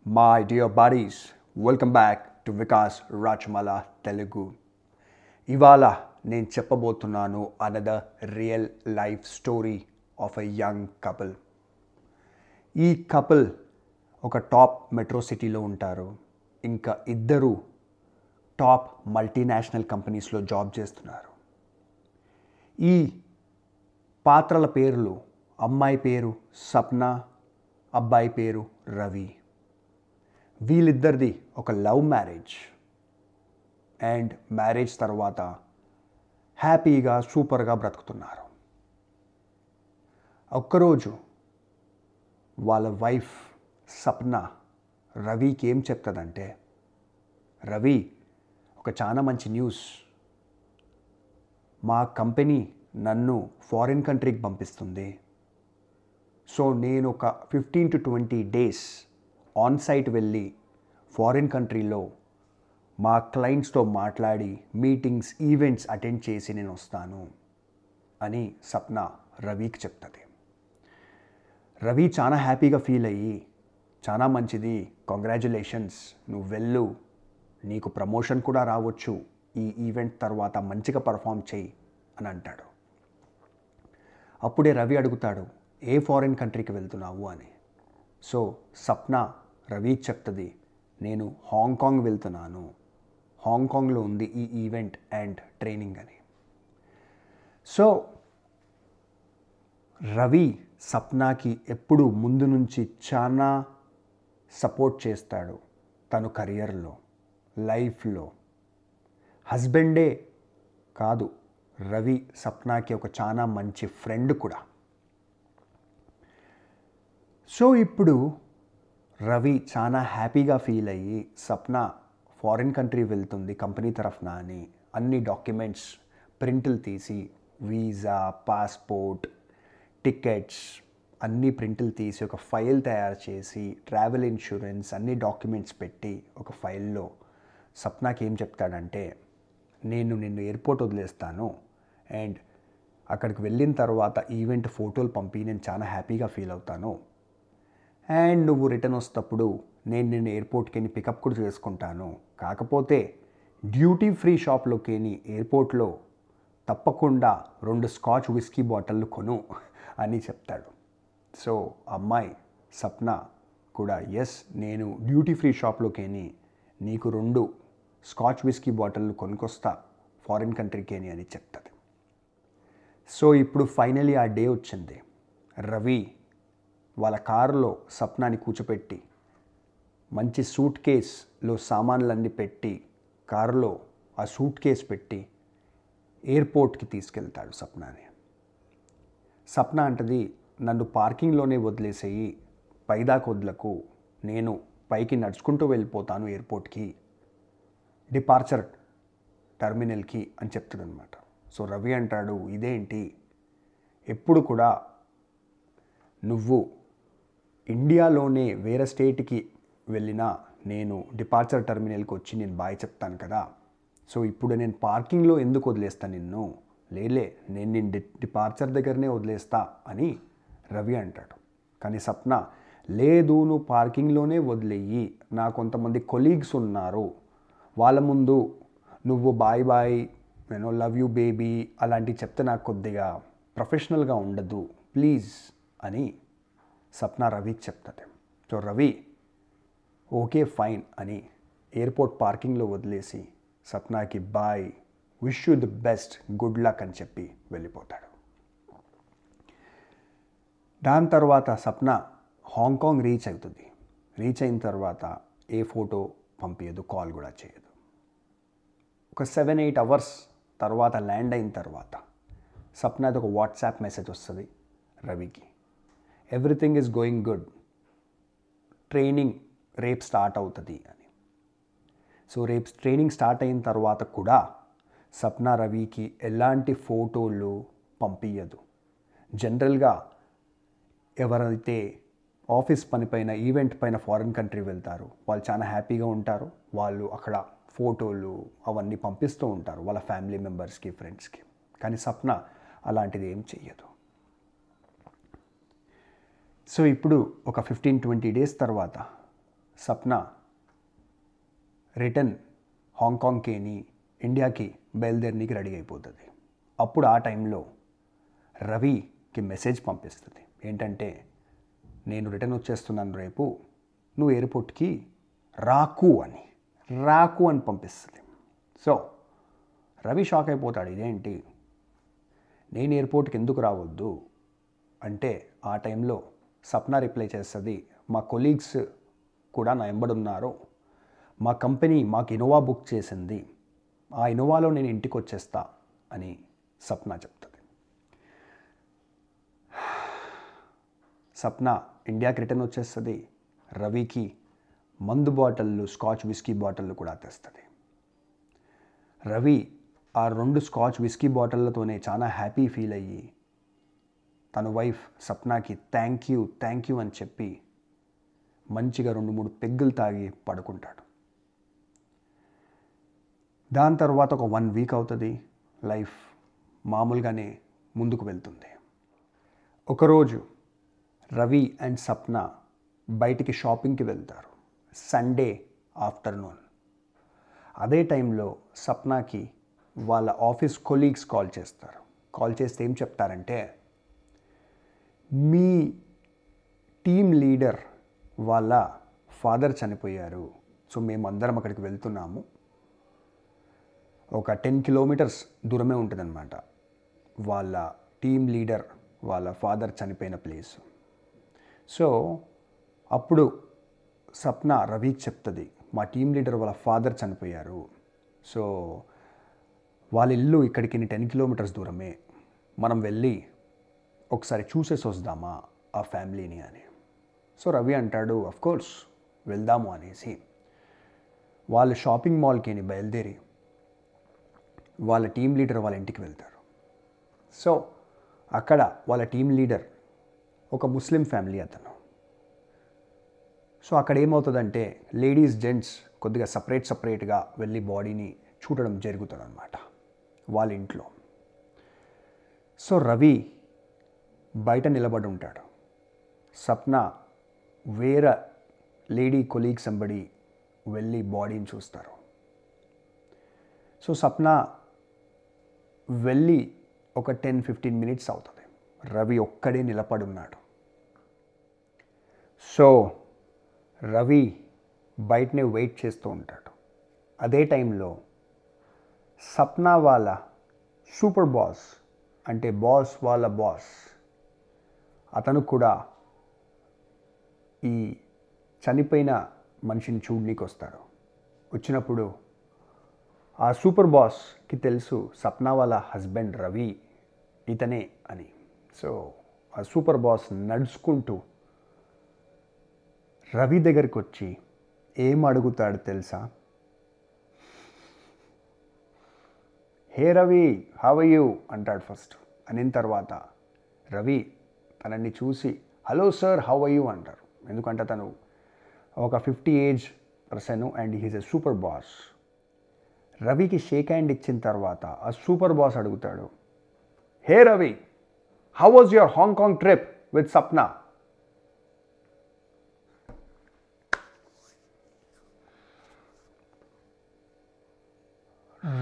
My dear buddies, welcome back to Vikas Rachmala Telugu. ఇవాళ నేను చెప్పబోతున్నాను another real life story of a young couple. ఈ couple ఒక top metro సిటీలో ఉంటారు. ఇంకా ఇద్దరు టాప్ మల్టీనేషనల్ కంపెనీస్లో జాబ్ చేస్తున్నారు. ఈ పాత్రల పేర్లు, అమ్మాయి పేరు సప్న, అబ్బాయి పేరు రవి. వీళ్ళిద్దరిది ఒక లవ్ మ్యారేజ్ అండ్ మ్యారేజ్ తర్వాత హ్యాపీగా సూపర్గా బ్రతుకుతున్నారు. ఒక్కరోజు వాళ్ళ వైఫ్ సప్న రవికి ఏం చెప్తుందంటే, రవి, ఒక చాలా మంచి న్యూస్, మా కంపెనీ నన్ను ఫారిన్ కంట్రీకి పంపిస్తుంది. సో నేను ఒక 15 to 20 days ఆన్ సైట్ వెళ్ళి ఫారిన్ కంట్రీలో మా క్లయింట్స్తో మాట్లాడి మీటింగ్స్, ఈవెంట్స్ అటెండ్ చేసి నేను వస్తాను అని సప్న రవికి చెప్తుంది. రవి చాలా హ్యాపీగా ఫీల్ అయ్యి, చాలా మంచిది, కంగ్రాచ్యులేషన్స్, నువ్వు వెళ్ళు, నీకు ప్రమోషన్ కూడా రావచ్చు, ఈ ఈవెంట్ తర్వాత మంచిగా పర్ఫామ్ చేయి అని అంటాడు. అప్పుడే రవి అడుగుతాడు, ఏ ఫారిన్ కంట్రీకి వెళ్తున్నావు అని. సో సప్న రవికి చెప్తుంది, నేను హాంకాంగ్ వెళ్తున్నాను, హాంకాంగ్లో ఉంది ఈ ఈవెంట్ అండ్ ట్రైనింగ్ అని. సో రవి సప్నాకి ఎప్పుడు ముందు నుంచి చాలా సపోర్ట్ చేస్తాడు. తను కెరియర్లో, లైఫ్లో. హస్బెండే కాదు, రవి సప్నాకి ఒక చాలా మంచి ఫ్రెండ్ కూడా. సో ఇప్పుడు రవి చాలా హ్యాపీగా ఫీల్ అయ్యి, సప్న ఫారిన్ కంట్రీ వెళ్తుంది కంపెనీ తరఫున అని అన్ని డాక్యుమెంట్స్ ప్రింట్లు తీసి, వీసా, పాస్పోర్ట్, టికెట్స్ అన్ని ప్రింట్లు తీసి ఒక ఫైల్ తయారు చేసి, ట్రావెల్ ఇన్సూరెన్స్ అన్ని డాక్యుమెంట్స్ పెట్టి ఒక ఫైల్లో సప్నాకి ఏం చెప్తాడంటే, నేను నిన్ను ఎయిర్పోర్ట్ వదిలేస్తాను అండ్ అక్కడికి వెళ్ళిన తర్వాత ఈవెంట్ ఫోటోలు పంపి నేను చాలా హ్యాపీగా ఫీల్ అవుతాను అండ్ నువ్వు రిటర్న్ వస్తప్పుడు నేను నిన్ను ఎయిర్పోర్ట్కి పికప్ కూడా చేసుకుంటాను. కాకపోతే డ్యూటీ ఫ్రీ షాప్లోకి ఎయిర్పోర్ట్లో తప్పకుండా 2 స్కాచ్ విస్కీ బాటిళ్ళు కొను అని చెప్తాడు. సో అమ్మాయి సప్న కూడా, ఎస్, నేను డ్యూటీ ఫ్రీ షాప్లోకి నీకు 2 స్కాచ్ విస్కీ బాటిళ్ళు కొనుక్కొస్తా ఫారిన్ కంట్రీకి అని చెప్తుంది. సో ఇప్పుడు ఫైనలీ ఆ డే వచ్చింది. రవి వాళ్ళ కారులో సప్నాని కూర్చోపెట్టి మంచి సూట్ కేస్లో సామాన్లన్నీ పెట్టి, కారులో ఆ సూట్ కేస్ పెట్టి ఎయిర్పోర్ట్కి తీసుకెళ్తాడు సప్నాని. సప్న అంటది, నన్ను పార్కింగ్లోనే వదిలేసేయి, పైదాకా వదలకు, నేను పైకి నడుచుకుంటూ వెళ్ళిపోతాను ఎయిర్పోర్ట్కి, డిపార్చర్ టెర్మినల్కి అని చెప్తాడనమాట. సో రవి అంటాడు, ఇదేంటి, ఎప్పుడు కూడా నువ్వు ఇండియాలోనే వేరే స్టేట్కి వెళ్ళినా నేను డిపార్చర్ టెర్మినల్కి వచ్చి నేను బాయ్ చెప్తాను కదా, సో ఇప్పుడు నేను పార్కింగ్లో ఎందుకు వదిలేస్తా నిన్ను, లేలే, నేను నిన్ను డిపార్చర్ దగ్గరనే వదిలేస్తా అని రవి అంటాడు. కానీ సప్న, లేదు, నువ్వు పార్కింగ్లోనే వదిలేయి, నా కొంతమంది కొలీగ్స్ ఉన్నారు, వాళ్ళ ముందు నువ్వు బాయ్ బాయ్, నేను లవ్ యూ బేబీ అలాంటివి చెప్తే నాకు కొద్దిగా ప్రొఫెషనల్గా ఉండదు, ప్లీజ్ అని సప్న రవికి చెప్తుంది. సో రవి ఓకే ఫైన్ అని ఎయిర్పోర్ట్ పార్కింగ్లో వదిలేసి సప్నాకి bye, wish you the best, good luck అని చెప్పి వెళ్ళిపోతాడు. దాని తర్వాత సప్న హాంకాంగ్ రీచ్ అవుతుంది. రీచ్ అయిన తర్వాత ఏ ఫోటో పంపించదు, కాల్ కూడా చేయదు. ఒక 7-8 hours తర్వాత ల్యాండ్ అయిన తర్వాత సప్నాది ఒక వాట్సాప్ మెసేజ్ వస్తుంది రవికి, everything is going good, training రేపు స్టార్ట్ అవుతుంది అని. సో రేపు ట్రైనింగ్ స్టార్ట్ అయిన తర్వాత కూడా సప్న రవికి ఎలాంటి ఫోటోలు పంపించదు. జనరల్గా ఎవరైతే ఆఫీస్ పని పైన, ఈవెంట్ పైన ఫారిన్ కంట్రీ వెళ్తారు, వాళ్ళు చాలా హ్యాపీగా ఉంటారు, వాళ్ళు అక్కడ ఫోటోలు అవన్నీ పంపిస్తూ ఉంటారు వాళ్ళ ఫ్యామిలీ మెంబర్స్కి, ఫ్రెండ్స్కి. కానీ సప్న అలాంటిది ఏం చెయ్యదు. సో ఇప్పుడు ఒక 15-20 days తర్వాత సప్న రిటర్న్ హాంకాంగ్కి ఇండియాకి బయలుదేరనీకి రెడీ అయిపోతుంది. అప్పుడు ఆ టైంలో రవికి మెసేజ్ పంపిస్తుంది. ఏంటంటే, నేను రిటర్న్ వచ్చేస్తున్నాను రేపు, నువ్వు ఎయిర్పోర్ట్కి రాకు అని పంపిస్తుంది. సో రవి షాక్ అయిపోతాడు, ఇదేంటి, నేను ఎయిర్పోర్ట్కి ఎందుకు రావద్దు అంటే, ఆ టైంలో సప్న రిప్లై చేస్తుంది, మా కొలీగ్స్ కూడా నా వెంబడున్నారు, మా కంపెనీ మాకు ఇనోవా బుక్ చేసింది, ఆ ఇనోవాలో నేను ఇంటికి వచ్చేస్తా అని సప్న చెప్తుంది. సప్న ఇండియాకి రిటర్న్ వచ్చేస్తుంది. రవికి మందు బాటిళ్ళు, స్కాచ్ విస్కీ బాటిళ్ళు కూడా తెస్తుంది. రవి ఆ 2 స్కాచ్ విస్కీ బాటిళ్ళతోనే చాలా హ్యాపీ ఫీల్ అయ్యి తన వైఫ్ సప్నాకి థ్యాంక్ యూ అని చెప్పి మంచిగా 2-3 పెగ్గులు తాగి పడుకుంటాడు. దాని తర్వాత ఒక 1 వీక్ అవుతుంది. లైఫ్ మామూలుగానే ముందుకు వెళ్తుంది. ఒకరోజు రవి అండ్ సప్న బయటికి షాపింగ్కి వెళ్తారు, సండే ఆఫ్టర్నూన్. అదే టైంలో సప్నాకి వాళ్ళ ఆఫీస్ కొలీగ్స్ కాల్ చేస్తారు. కాల్ చేస్తే ఏం చెప్తారంటే, మీ టీమ్ లీడర్ వాళ్ళ ఫాదర్ చనిపోయారు, సో మేమందరం అక్కడికి వెళ్తున్నాము. ఒక 10 కిలోమీటర్స్ దూరమే ఉంటుందన్నమాట వాళ్ళ టీమ్ లీడర్ వాళ్ళ ఫాదర్ చనిపోయిన ప్లేస్. సో అప్పుడు సప్న రవికి చెప్తుంది, మా టీమ్ లీడర్ వాళ్ళ ఫాదర్ చనిపోయారు, సో వాళ్ళ ఇల్లు ఇక్కడికి 10 కిలోమీటర్స్ దూరమే, మనం వెళ్ళి ఒకసారి చూసేసి వద్దామా ఆ ఫ్యామిలీని అని. సో రవి అంటాడు, అఫ్కోర్స్ వెళ్దాము అనేసి వాళ్ళు షాపింగ్ మాల్కి బయలుదేరి వాళ్ళ టీమ్ లీడర్ వాళ్ళ ఇంటికి వెళ్తారు. సో అక్కడ వాళ్ళ టీమ్ లీడర్ ఒక ముస్లిం ఫ్యామిలీ అతను. సో అక్కడ ఏమవుతుందంటే, లేడీస్ జెంట్స్ కొద్దిగా సపరేట్గా వెళ్ళి బాడీని చూడడం జరుగుతుంది అన్నమాట వాళ్ళ ఇంట్లో. సో రవి బయట నిలబడి ఉంటాడు. సప్న వేరే లేడీ కొలీగ్స్ వెంబడి వెళ్ళి బాడీని చూస్తారు. సో సప్న వెళ్ళి ఒక 10-15 మినిట్స్ అవుతుంది. రవి ఒక్కడే నిలబడి ఉన్నాడు. సో రవి బయటనే వెయిట్ చేస్తూ ఉంటాడు. అదే టైంలో సప్న వాళ్ళ సూపర్ బాస్, అంటే బాస్ వాళ్ళ బాస్, అతను కూడా ఈ చనిపోయిన మనిషిని చూడనీకి వస్తాడు. వచ్చినప్పుడు ఆ సూపర్ బాస్కి తెలుసు సప్న వాళ్ళ హస్బెండ్ రవి ఇతనే అని. సో ఆ సూపర్ బాస్ నడుచుకుంటూ రవి దగ్గరికి వచ్చి ఏం అడుగుతాడు తెలుసా? Hey Ravi, how are you అంటాడు ఫస్ట్. అనిన తర్వాత రవి తనని చూసి hello sir how are you అంటారు. ఎందుకంటే తను ఒక 50 age person and he's a super boss. రవికి షేక్ హ్యాండ్ ఇచ్చిన తర్వాత ఆ సూపర్ బాస్ అడుగుతాడు, hey Ravi, how was your Hong Kong trip with Sapna?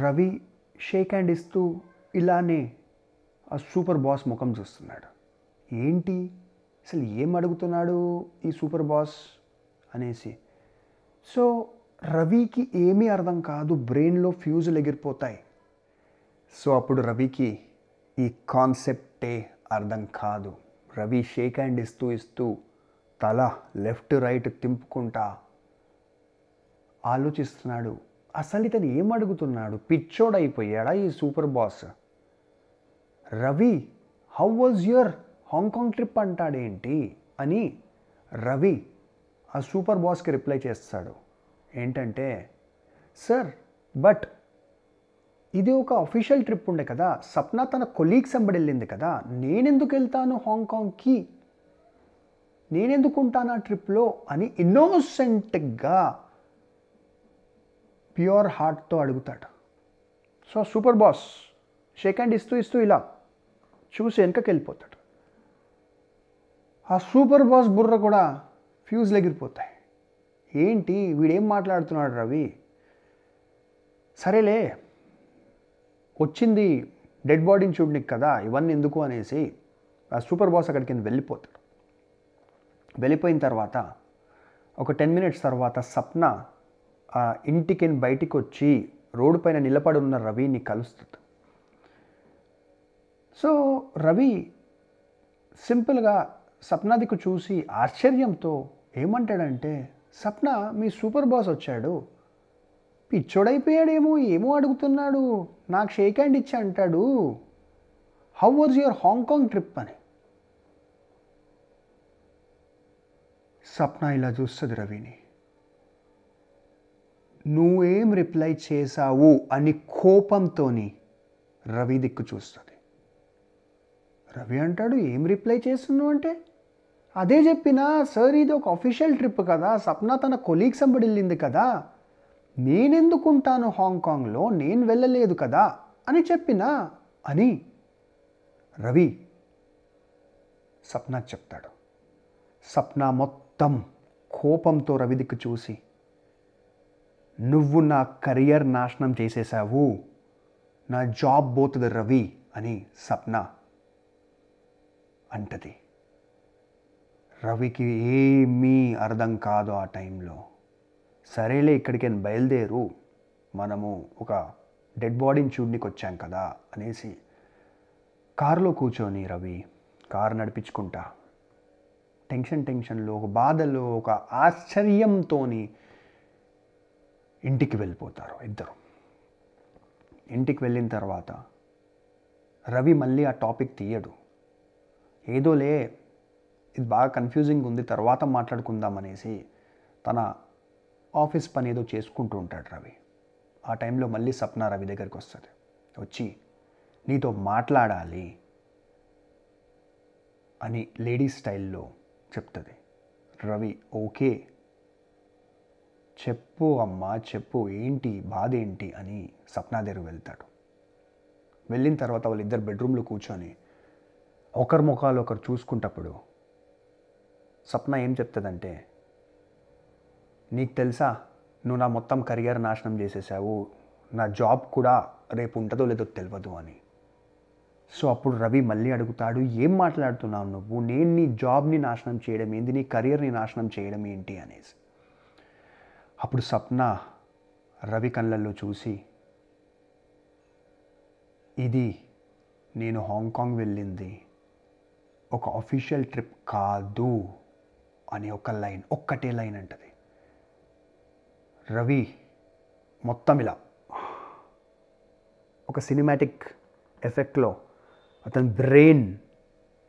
Ravi shake hand ఇస్తూ ఇలానే ఆ సూపర్ బాస్ ముఖం చూస్తున్నాడు. ఏంటి అసలు ఏం అడుగుతున్నాడు ఈ సూపర్ బాస్ అనేసి. సో రవికి ఏమీ అర్థం కాదు, బ్రెయిన్లో ఫ్యూజులు ఎగిరిపోతాయి. సో అప్పుడు రవికి ఈ కాన్సెప్టే అర్థం కాదు. రవి షేక్ హ్యాండ్ ఇస్తూ తల లెఫ్ట్ రైట్ తింపుకుంటా ఆలోచిస్తున్నాడు, అసలు ఇతను ఏం అడుగుతున్నాడు, పిచ్చోడైపోయాడా ఈ super boss? Ravi how was your Hong Kong trip అంటాడేంటి అని రవి ఆ సూపర్ బాస్కి రిప్లై చేస్తాడు. ఏంటంటే, సార్ బట్ ఇది ఒక అఫీషియల్ ట్రిప్ ఉండే కదా, సప్న తన కొలీగ్స్ వెంబడి వెళ్ళింది కదా, నేనెందుకు వెళ్తాను హాంకాంగ్కి, నేనెందుకు ఉంటాను ఆ ట్రిప్లో అని ఇన్నోసెంట్గా ప్యూర్ హార్ట్తో అడుగుతాడు. So super boss Sheikh hand ఇస్తూ ఇలా చూసి వెనకకి వెళ్ళిపోతాడు. ఆ సూపర్ బాస్ బుర్ర కూడా ఫ్యూజ్లు ఎగిరిపోతాయి. ఏంటి వీడేం మాట్లాడుతున్నాడు రవి, సరేలే వచ్చింది డెడ్ బాడీని చూడనికి కదా, ఇవన్నీ ఎందుకు అనేసి ఆ సూపర్ బాస్ అక్కడికి వెళ్ళిపోతాడు. వెళ్ళిపోయిన తర్వాత ఒక 10 minutes తర్వాత సప్న ఆ ఇంటికి బయటికి వచ్చి రోడ్డు పైన నిలబడి ఉన్న రవిని కలుస్తుంది. సో రవి సింపుల్గా సప్న దిక్కు చూసి ఆశ్చర్యంతో ఏమంటాడంటే, సప్న మీ సూపర్ బాస్ వచ్చాడు, పిచ్చోడైపోయాడేమో, ఏమో అడుగుతున్నాడు, నాకు షేక్ హ్యాండ్ ఇచ్చి అంటాడు how was your Hong Kong trip అని. సప్న ఇలా చూస్తుంది రవిని. నువ్వేం రిప్లై చేశావు అని కోపంతో రవి దిక్కు చూస్తుంది. రవి అంటాడు, ఏం రిప్లై చేస్తున్నావు అంటే, అదే చెప్పినా సార్ ఇది ఒక అఫీషియల్ ట్రిప్ కదా, సప్న తన కొలీగ్స్ వెంబడి వెళ్ళింది కదా, నేనెందుకుంటాను హాంకాంగ్లో, నేను వెళ్ళలేదు కదా అని చెప్పినా అని రవి సప్నకు చెప్తాడు. సప్న మొత్తం కోపంతో రవి దిక్కు చూసి, నువ్వు నా కెరియర్ నాశనం చేసేసావు, నా జాబ్ పోతుంది రవి అని సప్న అంటది. రవికి ఏమీ అర్థం కాదు ఆ టైంలో. సరేలే ఇక్కడికి బయలుదేరు, మనము ఒక డెడ్ బాడీని చూడడానికి వచ్చాం కదా అనేసి కారులో కూర్చొని రవి కారు నడిపించుకుంటా టెన్షన్లో, ఒక బాధలో, ఒక ఆశ్చర్యంతో ఇంటికి వెళ్ళిపోతారు ఇద్దరు. ఇంటికి వెళ్ళిన తర్వాత రవి మళ్ళీ ఆ టాపిక్ తీయడు. ఏదోలే ఇది బాగా కన్ఫ్యూజింగ్ ఉంది, తర్వాత మాట్లాడుకుందాం అనేసి తన ఆఫీస్ పని ఏదో చేసుకుంటూ ఉంటాడు రవి. ఆ టైంలో మళ్ళీ సప్న రవి దగ్గరికి వస్తుంది. వచ్చి నీతో మాట్లాడాలి అని లేడీ స్టైల్లో చెప్తుంది. రవి ఓకే చెప్పు అమ్మా చెప్పు, ఏంటి బాధ ఏంటి అని సప్న దగ్గర వెళ్తాడు. వెళ్ళిన తర్వాత వాళ్ళిద్దరు బెడ్రూమ్లో కూర్చొని ఒకరి ముఖాలు ఒకరు చూసుకుంటప్పుడు సప్న ఏం చెప్తుందంటే, నీకు తెలుసా నువ్వు నా మొత్తం కెరియర్ నాశనం చేసేసావు, నా జాబ్ కూడా రేపు ఉంటుందో లేదో తెలియదు అని. సో అప్పుడు రవి మళ్ళీ అడుగుతాడు, ఏం మాట్లాడుతున్నావు నువ్వు, నేను నీ జాబ్ని నాశనం చేయడం ఏంటి, నీ కెరియర్ని నాశనం చేయడం ఏంటి అనేసి. అప్పుడు సప్న రవి కళ్ళల్లో చూసి, ఇది నేను హాంకాంగ్ వెళ్ళింది ఒక అఫీషియల్ ట్రిప్ కాదు అని ఒక్కటే లైన్ అంటది. రవి మొత్తం ఇలా ఒక సినిమాటిక్ ఎఫెక్ట్లో అతని బ్రెయిన్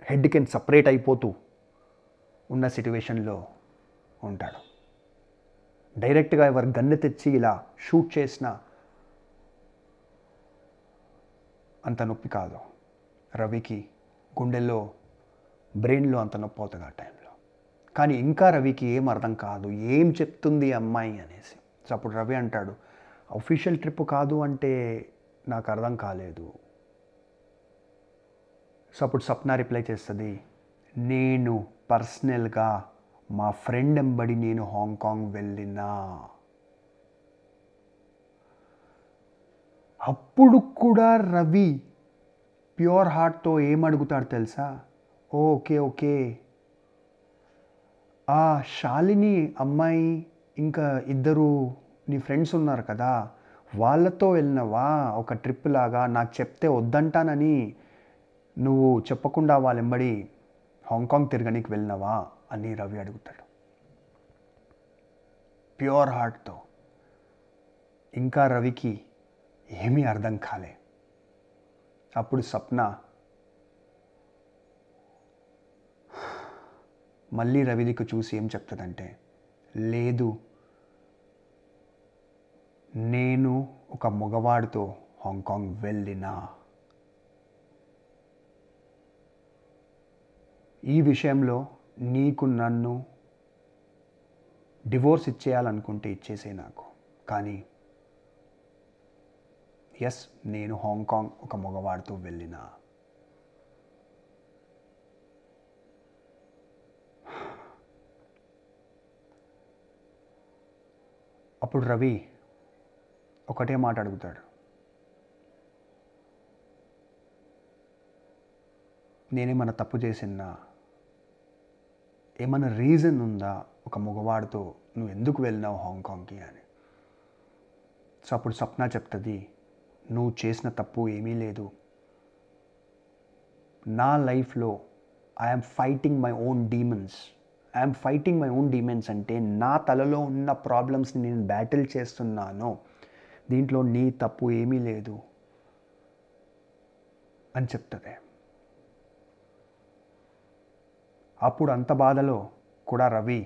హెడ్కి సపరేట్ అయిపోతూ ఉన్న సిట్యువేషన్లో ఉంటాడు. డైరెక్ట్గా ఎవరు గన్ను తెచ్చి ఇలా షూట్ చేసినా అంత నొప్పి కాదు. రవికి గుండెల్లో బ్రెయిన్లో అంత నొప్పి అవుతుంది ఆ టైంలో. కానీ ఇంకా రవికి ఏం అర్థం కాదు, ఏం చెప్తుంది అమ్మాయి అనేసి. సో అప్పుడు రవి అంటాడు, అఫీషియల్ ట్రిప్ కాదు అంటే నాకు అర్థం కాలేదు. సో అప్పుడు సప్న రిప్లై చేస్తుంది, నేను పర్సనల్గా మా ఫ్రెండ్ ఎంబడి నేను హాంకాంగ్ వెళ్ళినా. అప్పుడు కూడా రవి ప్యూర్ హార్ట్తో ఏమడుగుతాడు తెలుసా, ఓకే ఆ శాలిని అమ్మాయి ఇంకా ఇద్దరు నీ ఫ్రెండ్స్ ఉన్నారు కదా, వాళ్ళతో వెళ్ళినవా ఒక ట్రిప్ లాగా, నాకు చెప్తే వద్దంటానని నువ్వు చెప్పకుండా వాళ్ళెంబడి హాంకాంగ్ తిరగడానికి వెళ్ళినవా అని రవి అడుగుతాడు ప్యూర్ హార్ట్తో. ఇంకా రవికి ఏమీ అర్థం కాలే. అప్పుడు సప్న మళ్ళీ రవి దిక్కు చూసి ఏం చెప్తుందంటే, లేదు నేను ఒక మగవాడితో హాంకాంగ్ వెళ్ళినా. ఈ విషయంలో నీకు నన్ను డివోర్స్ ఇచ్చేయాలనుకుంటే ఇచ్చేసే నాకు, కానీ ఎస్ నేను హాంకాంగ్ ఒక మగవాడితో వెళ్ళినా. అప్పుడు రవి ఒకటే మాట అడుగుతాడు, నేనేమన్నా తప్పు చేసినా, ఏమన్నా రీజన్ ఉందా ఒక మగవాడితో నువ్వు ఎందుకు వెళ్ళినావు హాంకాంగ్కి అని. సో అప్పుడు స్వప్న చెప్తుంది, నువ్వు చేసిన తప్పు ఏమీ లేదు, నా లైఫ్లో I'm fighting my own demons. I'm fighting my own demons అంటే నా తలలో ఉన్న ప్రాబ్లమ్స్ని నేను బ్యాటిల్ చేస్తున్నాను, దీంట్లో నీ తప్పు ఏమీ లేదు అని చెప్తుంది. అప్పుడు అంత బాధలో కూడా రవి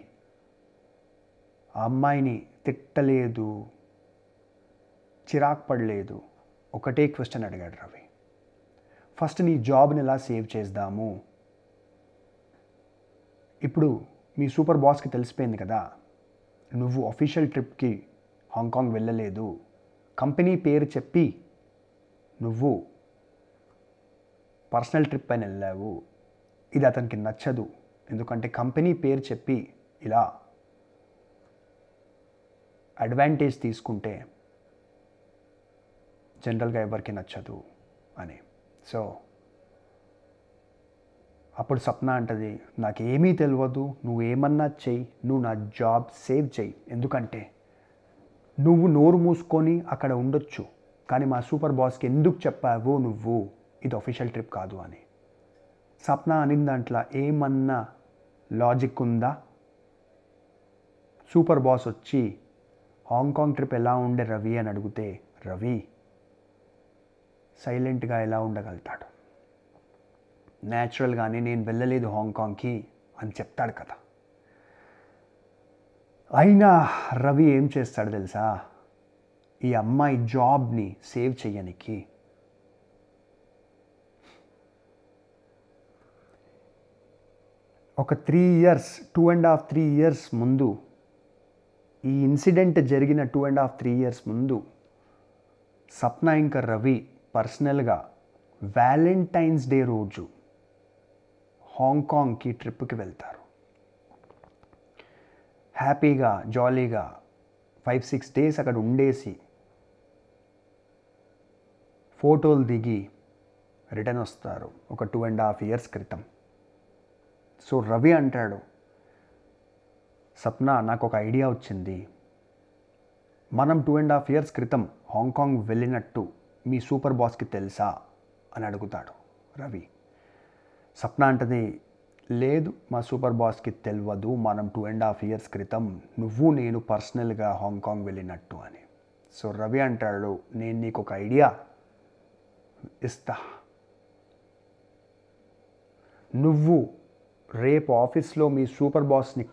ఆ అమ్మాయిని తిట్టలేదు, చిరాకు పడలేదు. ఒకటే క్వశ్చన్ అడిగాడు రవి, ఫస్ట్ నీ జాబ్ని ఎలా సేవ్ చేద్దాము. ఇప్పుడు మీ సూపర్ బాస్కి తెలిసిపోయింది కదా నువ్వు అఫీషియల్ ట్రిప్కి హాంకాంగ్ వెళ్ళలేదు, కంపెనీ పేరు చెప్పి నువ్వు పర్సనల్ ట్రిప్ పైన వెళ్ళావు. ఇది అతనికి నచ్చదు, ఎందుకంటే కంపెనీ పేరు చెప్పి ఇలా అడ్వాంటేజ్ తీసుకుంటే జనరల్గా ఎవరికి నచ్చదు అని. సో అప్పుడు స్వప్న అంటది, నాకేమీ తెలియదు, నువ్వు ఏమన్నా చెయ్యి, నువ్వు నా జాబ్ సేవ్ చెయ్యి, ఎందుకంటే నువ్వు నోరు మూసుకొని అక్కడ ఉండొచ్చు, కానీ మా సూపర్ బాస్కి ఎందుకు చెప్పావు నువ్వు ఇది అఫీషియల్ ట్రిప్ కాదు అని. స్వప్న అనిన దాంట్లో ఏమన్నా లాజిక్ ఉందా? సూపర్ బాస్ వచ్చి హాంకాంగ్ ట్రిప్ ఎలా ఉండే రవి అని అడిగితే రవి సైలెంట్గా ఎలా ఉండగలుగుతాడు? న్యాచురల్గానే నేను వెళ్ళలేదు హాంకాంగ్కి అని చెప్తాడు కదా. అయినా రవి ఏం చేస్తాడు తెలుసా, ఈ అమ్మాయి జాబ్ని సేవ్ చేయడానికి ఒక 3 years 2.5-3 years ముందు, ఈ ఇన్సిడెంట్ జరిగిన 2.5-3 years ముందు స్వప్న ఇంకా రవి పర్సనల్గా వ్యాలంటైన్స్ డే రోజు హాంకాంగ్కి ట్రిప్కి వెళ్తారు. హ్యాపీగా జాలీగా 5-6 days అక్కడ ఉండేసి ఫోటోలు దిగి రిటర్న్ వస్తారు ఒక 2.5 years క్రితం. సో రవి అంటాడు, స్వప్న నాకు ఒక ఐడియా వచ్చింది, మనం 2.5 years క్రితం హాంకాంగ్ వెళ్ళినట్టు మీ సూపర్ బాస్కి తెలుసా అని అడుగుతాడు రవి. స్వప్న అంటది, లేదు మా సూపర్ బాస్కి తెలియదు, మనం 2.5 years క్రితం నువ్వు నేను పర్సనల్గా హాంకాంగ్ వెళ్ళినట్టు అని. సో రవి అంటాడు, నేను నీకు ఒక ఐడియా ఇస్తా, నువ్వు రేపు ఆఫీస్లో మీ సూపర్ బాస్ని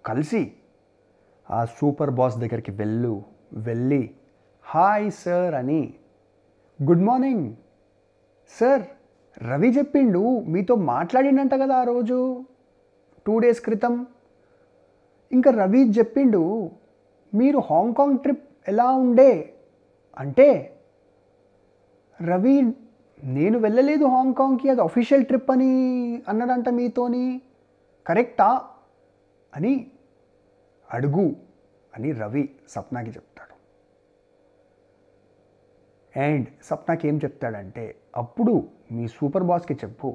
కలిసి ఆ సూపర్ బాస్ దగ్గరికి వెళ్ళి హాయ్ సార్ అని, గుడ్ మార్నింగ్ సార్, రవి చెప్పిండు మీతో మాట్లాడిండంట కదా ఆ రోజు 2 days క్రితం, ఇంకా రవి చెప్పిండు మీరు హాంకాంగ్ ట్రిప్ ఎలా ఉండే అంటే, రవి నేను వెళ్ళలేదు హాంకాంగ్కి, అది అఫీషియల్ ట్రిప్ అని అన్నాడంట మీతోని, కరెక్టా అని అడుగు అని రవి స్వప్నకి చెప్తాడు. అండ్ స్వప్నకి ఏం చెప్తాడంటే, అప్పుడు మీ సూపర్ బాస్కి చెప్పు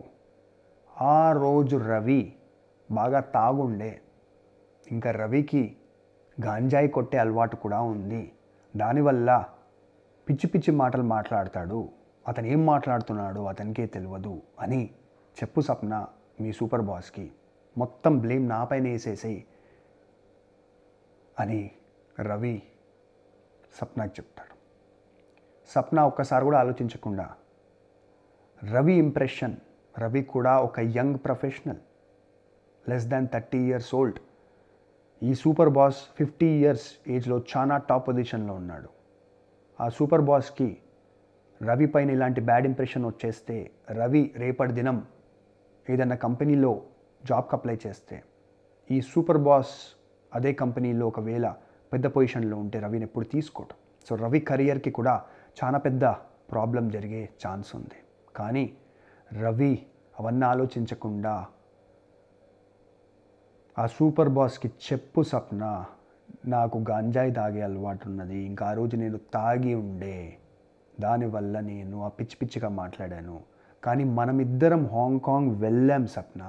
ఆ రోజు రవి బాగా తాగుండే, ఇంకా రవికి గాంజాయి కొట్టే అలవాటు కూడా ఉంది, దానివల్ల పిచ్చి పిచ్చి మాటలు మాట్లాడతాడు, అతను ఏం మాట్లాడుతున్నాడో అతనికే తెలియదు అని చెప్పు స్వప్న మీ సూపర్ బాస్కి, మొత్తం బ్లేమ్ నాపైన వేసేసేయి అని రవి స్వప్నకి చెప్తాడు. స్వప్న ఒక్కసారి కూడా ఆలోచించకుండా, రవి ఇంప్రెషన్, రవి కూడా ఒక young professional, less than 30 years old, ఈ సూపర్ బాస్ 50 years ఏజ్లో చాలా టాప్ పొజిషన్లో ఉన్నాడు. ఆ సూపర్ బాస్కి రవి పైన ఇలాంటి బ్యాడ్ ఇంప్రెషన్ వచ్చేస్తే, రవి రేపటి దినం ఏదన్నా కంపెనీలో జాబ్కి అప్లై చేస్తే, ఈ సూపర్ బాస్ అదే కంపెనీలో ఒకవేళ పెద్ద పొజిషన్లో ఉంటే రవిని ఎప్పుడు తీసుకోవటం. సో రవి కెరియర్కి కూడా చాలా పెద్ద ప్రాబ్లం జరిగే ఛాన్స్ ఉంది. కానీ రవి అవన్నీ ఆలోచించకుండా ఆ సూపర్ బాస్కి చెప్పు స్వప్న, నాకు గాంజాయి తాగే అలవాటు ఉన్నది, ఇంకా ఆ రోజు నేను తాగి ఉండే, దానివల్ల నేను ఆ పిచ్చి పిచ్చిగా మాట్లాడాను. కానీ మనమిద్దరం హాంకాంగ్ వెళ్ళాం సప్న.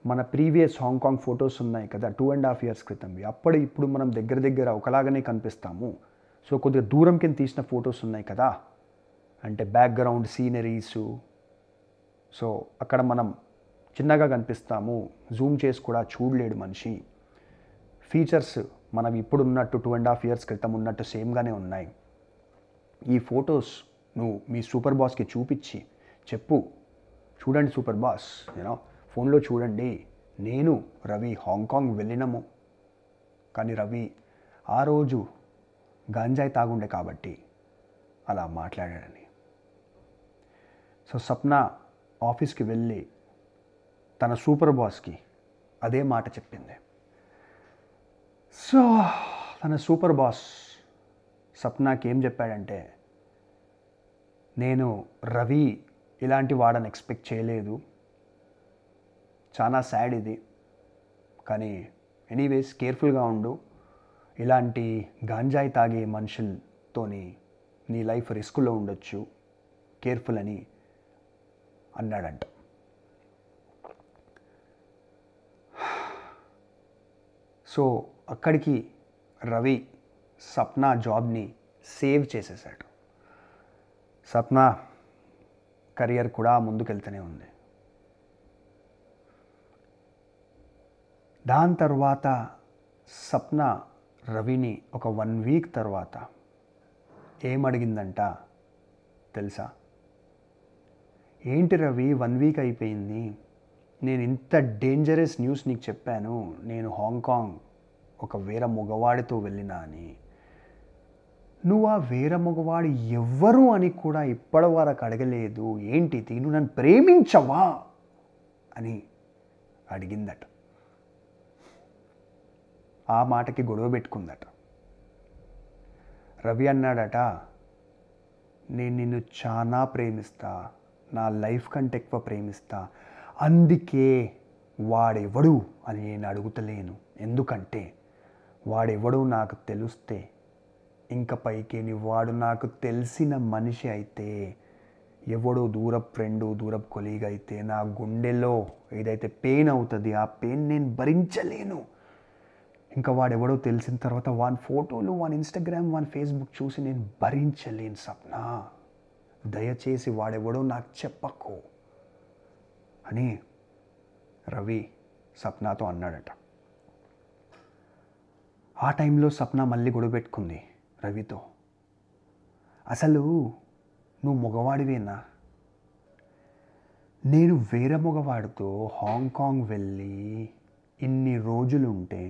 మన ప్రీవియస్ హాంకాంగ్ ఫొటోస్ ఉన్నాయి కదా 2.5 years క్రితంవి, అప్పుడు ఇప్పుడు మనం దగ్గర దగ్గర ఒకలాగానే కనిపిస్తాము. సో కొద్దిగా దూరం కింద తీసిన ఫొటోస్ ఉన్నాయి కదా, అంటే బ్యాక్గ్రౌండ్ సీనరీసు. సో అక్కడ మనం చిన్నగా కనిపిస్తాము, జూమ్ చేసి కూడా చూడలేడు మనిషి. ఫీచర్స్ మనం ఇప్పుడు ఉన్నట్టు 2.5 years క్రితం ఉన్నట్టు సేమ్గానే ఉన్నాయి. ఈ ఫొటోస్ నువ్వు మీ సూపర్ బాస్కి చూపించి చెప్పు, చూడండి సూపర్ బాస్, ఫోన్లో చూడండి, నేను రవి హాంకాంగ్ వెళ్ళినాము, కానీ రవి ఆ రోజు గాంజాయి తాగుండే కాబట్టి అలా మాట్లాడాడని. సో సప్న ఆఫీస్కి వెళ్ళి తన సూపర్ బాస్కి అదే మాట చెప్పింది. సో తన సూపర్ బాస్ సప్నాకి ఏం చెప్పాడంటే, నేను రవి ఇలాంటి వాడని ఎక్స్పెక్ట్ చేయలేదు, చాలా సాడ్ ఇది, కానీ ఎనీవేస్ కేర్ఫుల్గా ఉండు, ఇలాంటి గాంజాయి తాగే మనుషులతోని నీ లైఫ్ రిస్క్లో ఉండొచ్చు, కేర్ఫుల్ అని అన్నాడంట. సో అక్కడికి రవి సప్న జాబ్ని సేవ్ చేసేసాడు. సప్న కెరియర్ కూడా ముందుకెళ్తూనే ఉంది. దాని తర్వాత సప్న రవిని ఒక 1 week తర్వాత ఏమడిగిందంట తెలుసా? ఏంటి రవి 1 week అయిపోయింది, నేను ఇంత డేంజరస్ న్యూస్ నీకు చెప్పాను, నేను హాంకాంగ్ ఒక వేరే మగవాడితో వెళ్ళినా అని, నువ్వు ఆ వేరే మగవాడు ఎవ్వరు అని కూడా ఇప్పటి వరకు అడగలేదు, ఏంటిది, నువ్వు నన్ను ప్రేమించవా అని అడిగిందట. ఆ మాటకి గొడవ పెట్టుకుందట. రవి అన్నాడట, నేను నిన్ను చాలా ప్రేమిస్తా, నా లైఫ్ కంటే ఎక్కువ ప్రేమిస్తా, అందుకే వాడెవడు అని నేను అడుగుతలేను, ఎందుకంటే వాడెవడు నాకు తెలిస్తే ఇంక పైకేని వాడు నాకు తెలిసిన మనిషి అయితే, ఎవడో దూరపు ఫ్రెండు దూరపు కొలీగ్ అయితే నా గుండెలో ఏదైతే పెయిన్ అవుతుంది ఆ పెయిన్ నేను భరించలేను. ఇంకా వాడెవడో తెలిసిన తర్వాత వాని ఫోటోలు, వాని ఇన్స్టాగ్రామ్, వాని ఫేస్బుక్ చూసి నేను భరించలేను సప్న, దయచేసి వాడెవడో నాకు చెప్పకు అని రవి సప్నాతో అన్నాడట. ఆ టైంలో సప్న మళ్ళీ గొడవ పెట్టుకుంది రవితో. అసలు నువ్వు మగవాడివేనా? నేను వేరే మగవాడితో హాంకాంగ్ వెళ్ళి ఇన్ని రోజులు ఉంటే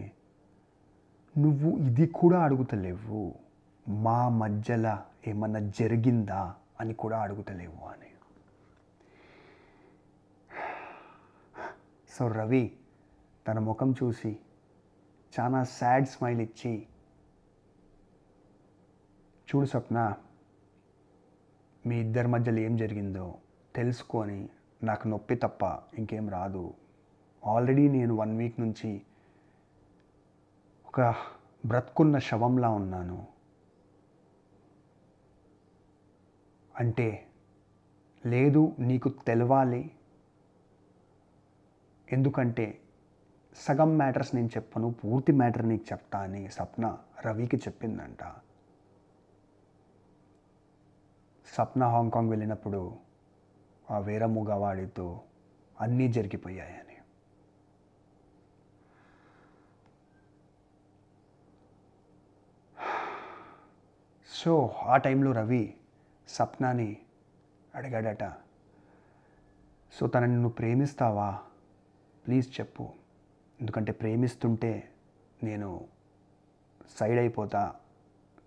నువ్వు ఇది కూడా అడుగుతలేవు, మా మధ్యలో ఏమన్నా జరిగిందా అని కూడా అడుగుతలేవు అని. సో రవి తన ముఖం చూసి చాలా సాడ్ స్మైల్ ఇచ్చి, చూడు సప్న, మీ ఇద్దరి మధ్యలో ఏం జరిగిందో తెలుసుకొని నాకు నొప్పి తప్ప ఇంకేం రాదు. ఆల్రెడీ నేను 1 week నుంచి ఒక బ్రతుకున్న శవంలా ఉన్నాను. అంటే లేదు, నీకు తెలవాలి, ఎందుకంటే సగం మ్యాటర్స్ నేను చెప్పను, పూర్తి మ్యాటర్ నీకు చెప్తా అని సప్న రవికి చెప్పిందంట. సప్న హాంకాంగ్ వెళ్ళినప్పుడు ఆ వేరే మగవాడితో అన్నీ జరిగిపోయాయని. సో ఆ టైంలో రవి సప్నాని అడిగాడట, సో తనని నువ్వు ప్రేమిస్తావా, ప్లీజ్ చెప్పు, ఎందుకంటే ప్రేమిస్తుంటే నేను సైడ్ అయిపోతా,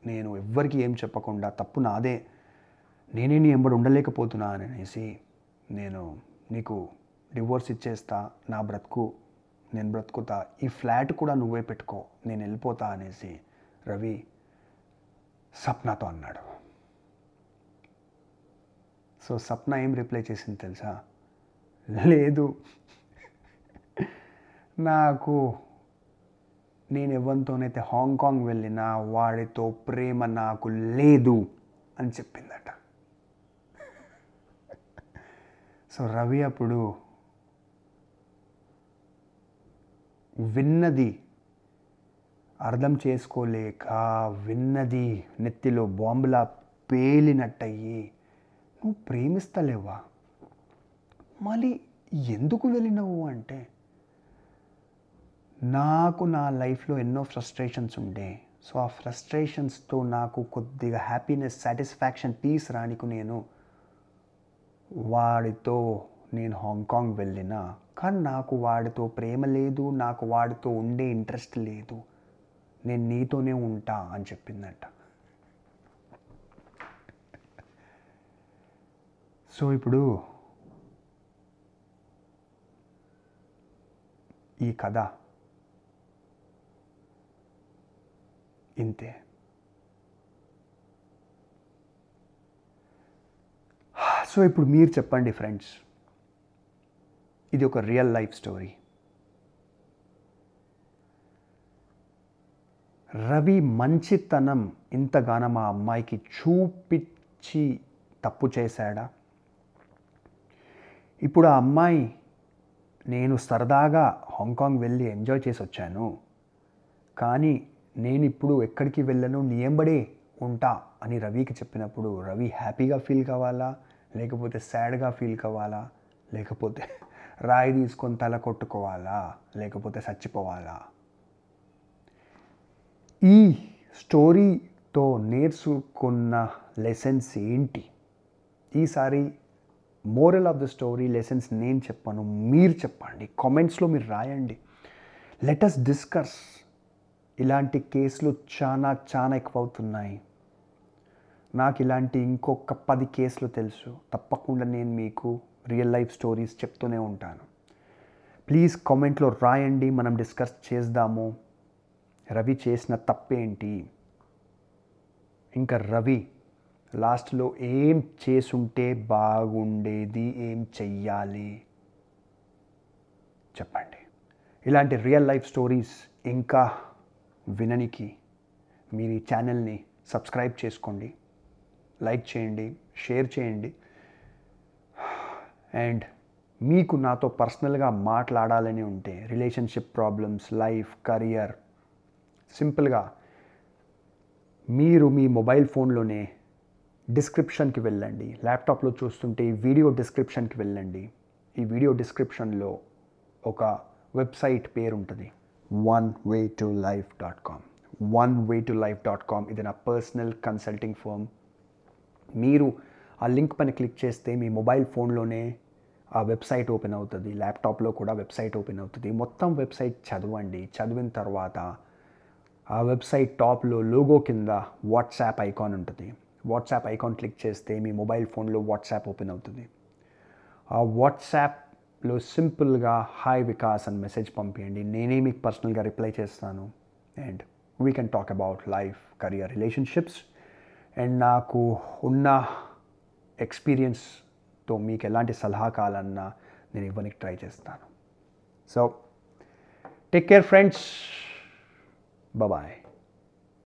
నేను ఎవ్వరికి ఏం చెప్పకుండా తప్పు నాదే, నేనే నీ ఎంబడి ఉండలేకపోతున్నా అనేసి నేను నీకు డివోర్స్ ఇచ్చేస్తా, నా బ్రతుకు నేను బ్రతుకుతా, ఈ ఫ్లాట్ కూడా నువ్వే పెట్టుకో, నేను వెళ్ళిపోతా అనేసి రవి సప్నాతో అన్నాడు. సో సప్న ఏం రిప్లై చేసింది తెలుసా? లేదు, నాకు నేను ఎవరితోనైతే హాంకాంగ్ వెళ్ళినా వాడితో ప్రేమ నాకు లేదు అని చెప్పిందట. సో రవి అప్పుడు విన్నది అర్థం చేసుకోలేక, విన్నది నెత్తిలో బాంబులా పేలినట్టయి, నువ్వు ప్రేమిస్తలేవా, మళ్ళీ ఎందుకు వెళ్ళినావు అంటే, నాకు నా లైఫ్లో ఎన్నో ఫ్రస్ట్రేషన్స్ ఉండే, సో ఆ ఫ్రస్ట్రేషన్స్తో నాకు కొద్దిగా హ్యాపీనెస్, సాటిస్ఫాక్షన్, పీస్ రానికు వాడితో నేను హాంకాంగ్ వెళ్ళిన, కానీ నాకు వాడితో ప్రేమ లేదు, నాకు వాడితో ఉండే ఇంట్రెస్ట్ లేదు, నేను నీతోనే ఉంటా అని చెప్పిందట. సో ఇప్పుడు ఈ కథ ఇంతే. సో ఇప్పుడు మీరు చెప్పండి ఫ్రెండ్స్, ఇది ఒక రియల్ లైఫ్ స్టోరీ. రవి మంచితనం ఇంతగానో మా అమ్మాయికి చూపించి తప్పు చేశాడా? ఇప్పుడు ఆ అమ్మాయి, నేను సరదాగా హాంకాంగ్ వెళ్ళి ఎంజాయ్ చేసి వచ్చాను, కానీ నేను ఇప్పుడు ఎక్కడికి వెళ్ళను, నీ ఎంబడే ఉంటా అని రవికి చెప్పినప్పుడు రవి హ్యాపీగా ఫీల్ కావాలా, లేకపోతే సాడ్గా ఫీల్ కావాలా, లేకపోతే రాయి తీసుకొని తల కొట్టుకోవాలా, లేకపోతే చచ్చిపోవాలా? ఈ స్టోరీతో నేర్చుకున్న లెసన్స్ ఏంటి? ఈసారి moral of the story lessons నేను చెప్పాను, మీరు చెప్పండి, కామెంట్స్లో మీరు రాయండి. Let us discuss. ఇలాంటి కేసులు చాలా ఎక్కువ అవుతున్నాయి. నాకు ఇలాంటి ఇంకొక 10 కేసులు తెలుసు. తప్పకుండా నేను మీకు రియల్ లైఫ్ స్టోరీస్ చెప్తూనే ఉంటాను. ప్లీజ్ కామెంట్లో రాయండి, మనం డిస్కస్ చేద్దాము. రవి చేసిన తప్పేంటి, ఇంకా రవి లాస్ట్లో ఏం చేసుంటే బాగుండేది, ఏం చెయ్యాలి చెప్పండి. ఇలాంటి రియల్ లైఫ్ స్టోరీస్ ఇంకా విననికి మీరు ఈ ఛానల్ని సబ్స్క్రైబ్ చేసుకోండి, లైక్ చేయండి, షేర్ చేయండి. అండ్ మీకు నాతో పర్సనల్గా మాట్లాడాలని ఉంటే, రిలేషన్షిప్ ప్రాబ్లమ్స్, లైఫ్, కెరియర్, సింపుల్గా మీరు మీ మొబైల్ ఫోన్లోనే డిస్క్రిప్షన్కి వెళ్ళండి. ల్యాప్టాప్లో చూస్తుంటే ఈ వీడియో డిస్క్రిప్షన్కి వెళ్ళండి. ఈ వీడియో డిస్క్రిప్షన్లో ఒక వెబ్సైట్ పేరు ఉంటుంది, onewaytolife.com. onewaytolife.com ఇది నా పర్సనల్ కన్సల్టింగ్ ఫర్మ్. మీరు ఆ లింక్ పైన క్లిక్ చేస్తే మీ మొబైల్ ఫోన్లోనే ఆ వెబ్సైట్ ఓపెన్ అవుతుంది, ల్యాప్టాప్లో కూడా వెబ్సైట్ ఓపెన్ అవుతుంది. మొత్తం వెబ్సైట్ చదవండి. చదివిన తర్వాత ఆ వెబ్సైట్ టాప్లో లోగో కింద వాట్సాప్ ఐకాన్ ఉంటుంది. వాట్సాప్ ఐకాన్ క్లిక్ చేస్తే మీ మొబైల్ ఫోన్లో వాట్సాప్ ఓపెన్ అవుతుంది. ఆ వాట్సాప్లో సింపుల్గా హాయ్ వికాస్ అని మెసేజ్ పంపించండి. నేనే మీకు పర్సనల్గా రిప్లై చేస్తాను. And we can talk about life, career, relationships. And నాకు ఉన్న ఎక్స్పీరియన్స్తో మీకు ఎలాంటి సలహా కావాలన్నా నేను ఇవ్వడానికి ట్రై చేస్తాను. So take care friends. Bye-bye.